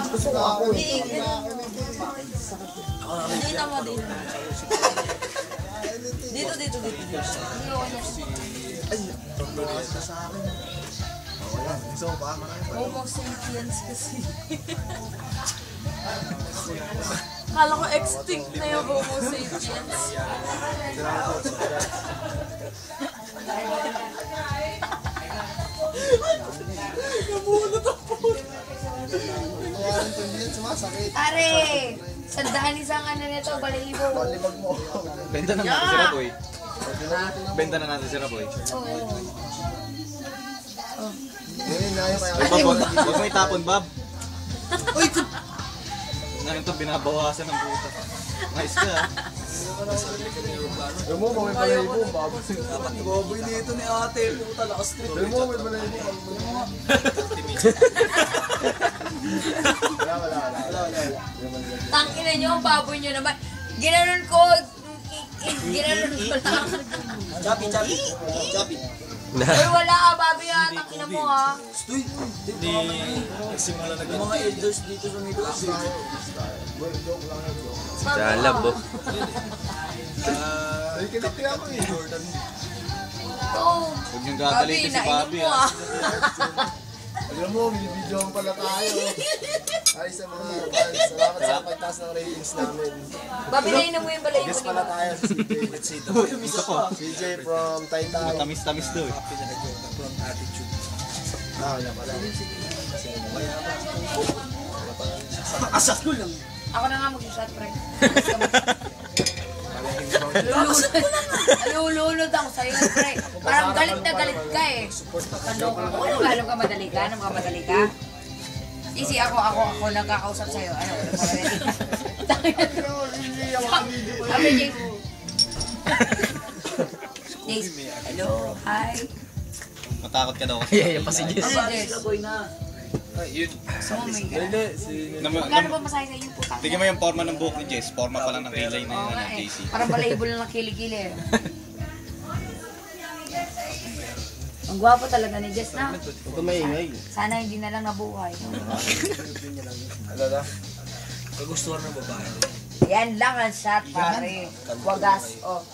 Gusto ko ako eh. Dito mo, dito. Dito. Ay, pagbalas na sa akin. Wala, gusto mo ba? Homo sapiens kasi. Kala ko extinct na yung Homo sapiens. Nabunot ako. Sumasakit. Are! Sandahan isang ano nito, balahibo. Palibag mo. Benta na natin si Raboy. Benta na natin si Raboy. Oo. Yun na yung kaya. Ay, Bob, huwag mo itapon, Bob. Uy! Ngayon ito, binabawasan ng buta. Nice ka, ha? Yung mo, may balahibo. Dapat baboy nito ni ate. Puta, lakas trip. Yung mo, may balahibo. Wala. Tangina nyo, ang baboy nyo naman. Ginanon ko lang. Chapi. Ay, wala ka, baboy ha. Tangina mo ha. Uy, nagsimula na yung mga elders dito sa negosyo. Sa labo. Ay, kiniti ako eh. Jordan. Oo. Huwag niyong Baboy, gagalitin si nainom Bobby, mo ha? ha. Alam mo, video pala tayo. Ay, sa mga fans. Salamat sa pagtaas ng ratings namin. Baboy, nainom mo yung balahibo Guess ni pala mo. tayo si CJ. Let's see. Ito po. CJ from Taytay. Matamis-tamis daw, eh. Pinaka-Jordan from attitude. Wala pala. Asas ko lang. Ako na nga mag-shot, pre. Alulunod ako sa'yo, pre. Parang galit na galit ka eh. Ano ka madali ka? Nang madali ka? Easy, ako nagkakausap sa'yo. Ano? Sabi, Jace. Hello, hi. Matakot ka daw kasi. Yan pa si Jess. Ano, Jess? Boy na. Yun. Oh my God. Magkano ba masahe sa iyo, putang? Tignan mo yung forma ng buhok ni Jess. Forma pa lang ng kilay na Oo yun nga ng eh. JC. Parang balahibo lang ng kilikili eh. Ang gwapo talaga ni Jess na. Huwag ka maingay. Sana hindi na lang nabuhay. Alala. Kagustuhan ng babae. Yan lang ang shot, pare. Wagas, oh.